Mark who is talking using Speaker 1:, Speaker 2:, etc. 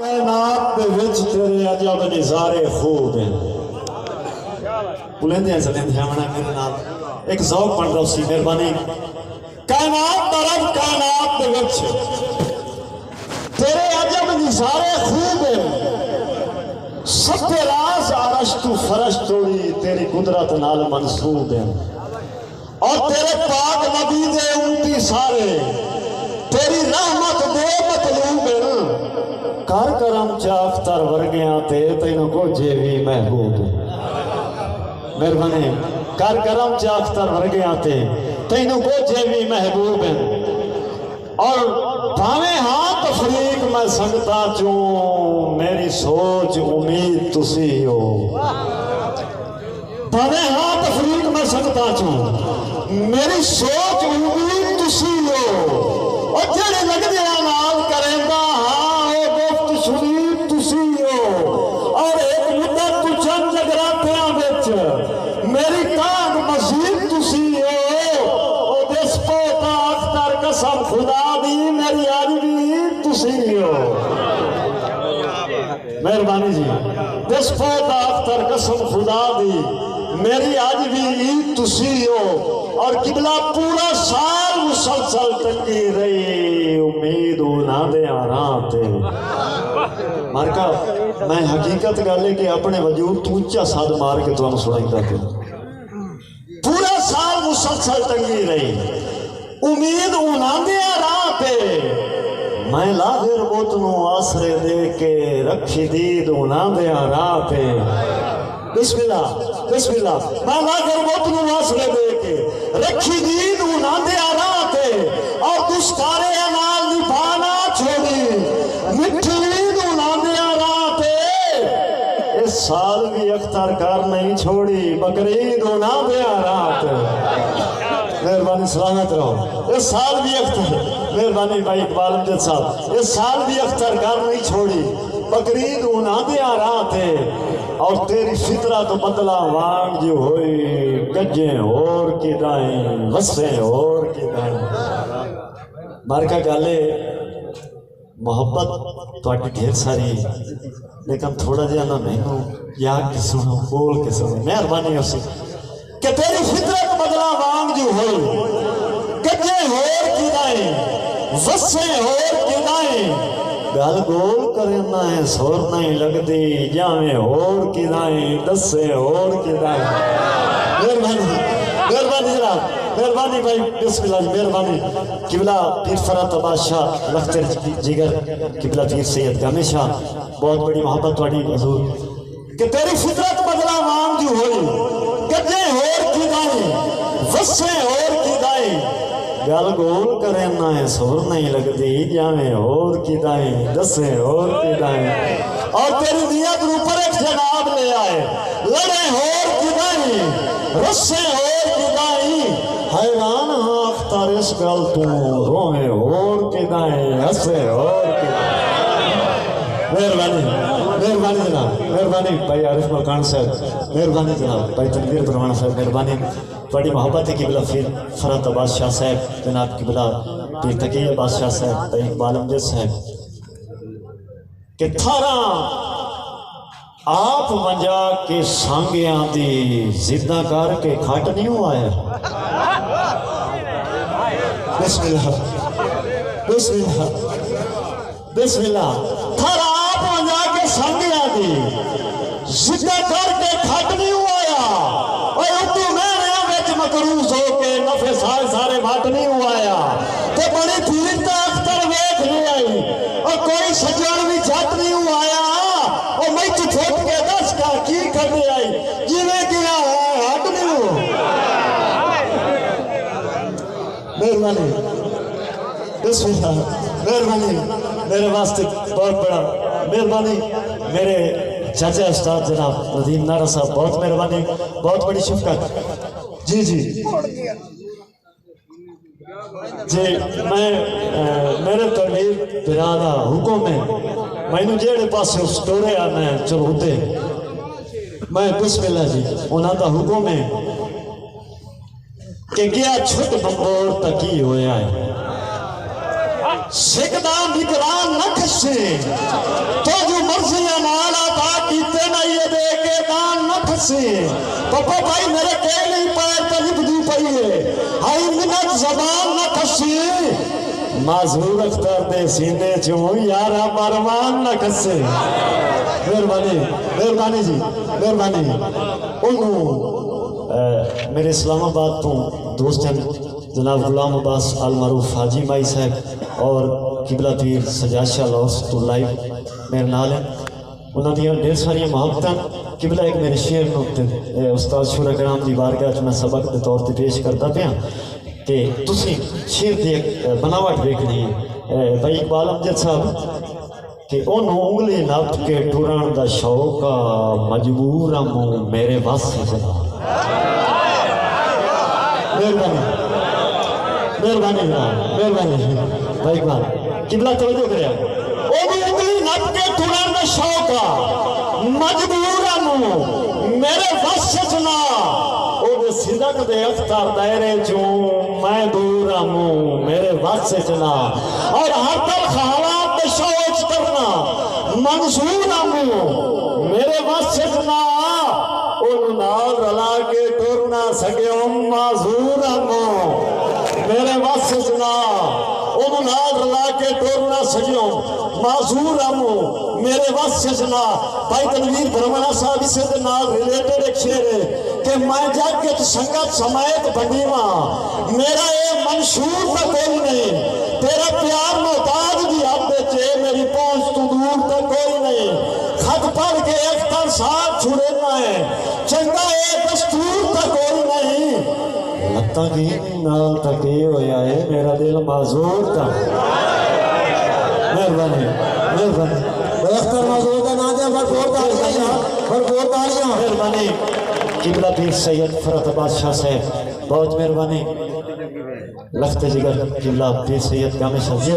Speaker 1: کائنات دے وچ تیرے عجب نظارے خوب ہیں بلند ہیں زمین دھیاونا میرے نام ایک ذوق پڑھ رہا اسی مہربانی کائنات دا رب کائنات دے وچ تیرے عجب نظارے خوب ہیں سب راز عرش تو فرش توڑی تیری قدرت نال منصوب ہیں اور تیرے پاک نبی دے امتی سارے تیری رحمت دے مطلوب ہیں کار کرم چاختر ورگیاں تے تینوں کو جیوی محبوب مہربانی کار کرم چاختر ورگیاں تے تینوں کو جیوی محبوب ہیں اور بھاویں ہاں تفریق میں سنگتا چوں میری سوچ امید تسی ہو بھاویں ہاں تفریق میں سنگتا چوں میری سوچ امید تسی ہو اور جڑے لگ دیا نال کریں گا اور ایک مدت تو چند جگراتیاں بچ میری کانگ مزید تسی ہو او دس پوتا اختر قسم خدا دی میری آج بھی تسی ہو مہربانی جی دس پوتا اختر قسم خدا دی میری آج بھی تسی ہو اور قبلہ پورا سال مسلسل تنگی رہی امید نہ دے آرام تے مارکا میں حقیقت گالے کہ اپنے وجود تو اچھا ساتھ مار کے تو ہم سنائیں گا پورا سال مسلسل تنگی رہی امید انہاں دے آرام پہ میں لاغر بوتنوں آسرے دے کے رکھی دید انہاں دے آرام پہ بسم اللہ میں لاغر بوتنوں آسرے دے کے رکھی دید انہاں دے آرام پہ اور دستارے انال نبھانا چھوڑی مٹھی سال بھی اختر کر نہیں چھوڑی بقرعید ہونا دیا رات مہربانی سلامت رہو اس سال بھی اختر مہربانی بھائی اقبال امجد صاحب اس سال بھی اختر کر نہیں چھوڑی بقرعید ہونا دیا رات اور تیری فطرہ تو بدلا وانگ جو ہوئی گجیں اور کی دائیں غصے اور کی دائیں مارکا گالے محبت تو آٹی ڈھیر ساری لیکن تھوڑا جانا میں یاد کے سنو بول کے سنو مہربانی اسی کہ تیری فطرت بدلا وانگ جو ہوئی گجے ہور کی دائیں وسے ہور کی دائیں گل گول کرنا ہے سور نہیں لگ دی جامیں ہور کی دائیں دسے ہور کی دائیں مہربانی جناب مہربانی بھائی بسم اللہ مہربانی قبلہ پیر فرات بادشاہ لختر جگر قبلہ پیر سید گامے شاہ بہت بڑی محبت توڑی حضور کہ تیری فطرت بدلا وانگ جو ہوئی گجے ہور کی دائیں وسے ہور کی دائیں گل گول کرنا ہے سور نہیں لگ دی جامیں ہور کی دائیں دسے ہور کی دائیں اور تیری نیت اوپر ایک جناب لے آئے لڑے ہور کی دائیں رسے ہور کی دائیں حیران ہاں اختر اس گل تو روئے اور کی دائیں ہسے اور کی دائیں مہربانی جناب مہربانی بھائی عارف ملکان صاحب مہربانی جناب بھائی تنویر درمان صاحب مہربانی بڑی محبت ہے قبلہ پیر فرات بادشاہ صاحب جناب قبلہ پیر تقی بادشاہ صاحب بھائی اقبال امجد صاحب کہ تھارا آپ منجا کے سانگیاں دی زدہ کار کے کھاٹ نہیں ہوا ہے بسم اللہ بسم اللہ بسم اللہ تھارا آپ منجا کے سانگیاں دی زدہ کار کے کھاٹ نہیں ہوا ہے اور اتو میرے آمیت مکروز ہو کے نفع سارے بھاٹ نہیں ہوا ہے تو بڑی پیرتا اختر ویک لے آئی اور کوئی سجوان بھی جھات نہیں ہوا ہے اور میں تو چھوٹ کے دس کا کی کرنے آئی جیوے گیا ہے ہٹ نہیں ہو مہربانی بسم اللہ مہربانی میرے واسطے بہت بڑا مہربانی میرے چاچا استاد جناب ندیم نارا صاحب بہت مہربانی بہت بڑی شفقت جی میں میرے ترغیب برادہ حکم ہے میں نے جیڑے پاسے اس ٹورے آنا ہے چلو ہوتے میں بسم اللہ جی انہاں دا حکم ہے کہ گیا چھٹ بمبور تکی ہویا ہے سکدہ نگران نکھ سے تو کسی پپا بھائی میرے کہلی پیر پہ لکھ دی پئی ہے ہائی منت زبان نہ کسی معذور اختر دے سینے چوں یارا مرمان نہ کسے مہربانی مہربانی جی مہربانی انہوں میرے اسلام آباد تو دوست ہیں جناب غلام عباس آل معروف حاجی مائی صاحب اور قبلہ پیر سجاد شاہ لاہور تو لائیو میرے نال ہیں انہوں نے ڈھیر ساری محبتاں قبلہ ایک میرے شعر نقطے استاد شورا کرام دی بارگاہ میں سبق دے طور پہ پیش کرتا پیا کہ تسی شعر دی ایک بناوٹ دیکھنی ہے بھائی اقبال امجد صاحب کہ انہوں انگلی نپ کے ٹوران دا شوقا مجبور ہموں میرے واسطے جنا مہربانی مہربانی مہربانی بھائی اقبال قبلہ توجہ کرے انہوں انگلی نپ کے ٹوران دا شوقا مجبور ہموں میرے واسطے جنا صدق دے اختر دائرے چوں میں دور ہموں میرے واسطے چنا اور ہر طرح حالات دے شوچ کرنا منظور ہموں میرے واسطے چنا ان نال رلا کے ٹور نہ سکے معذور ہموں میرے واسطے چنا ان نال رلا کے ٹور نہ سکے معذور ہموں میرے واسطے چنا بھائی تنویر برمانہ صاحب اسے دے نال ریلیٹڈ ایک شعر ہے کہ میں جاگت سنگت سمیت بنیواں میرا یہ منشور تک کوئی نہیں تیرا پیار محتاج بھی حد چے میری پہنچ تو دور تک کوئی نہیں خط پڑھ کے ایک تن ساتھ چھڑنا ہے چنگا یہ دستور تک کوئی نہیں لگتا کہ نال تک یہ ہویا ہے میرا دل معذور تھا مہربانی مہربانی اختر معذور کا نام دے بھرپور تالیاں مہربانی قبلہ پیر سید فرت عباس شاہ صاحب بہت مہربانی لخت جگر قبلہ پیر سید کامل شاہ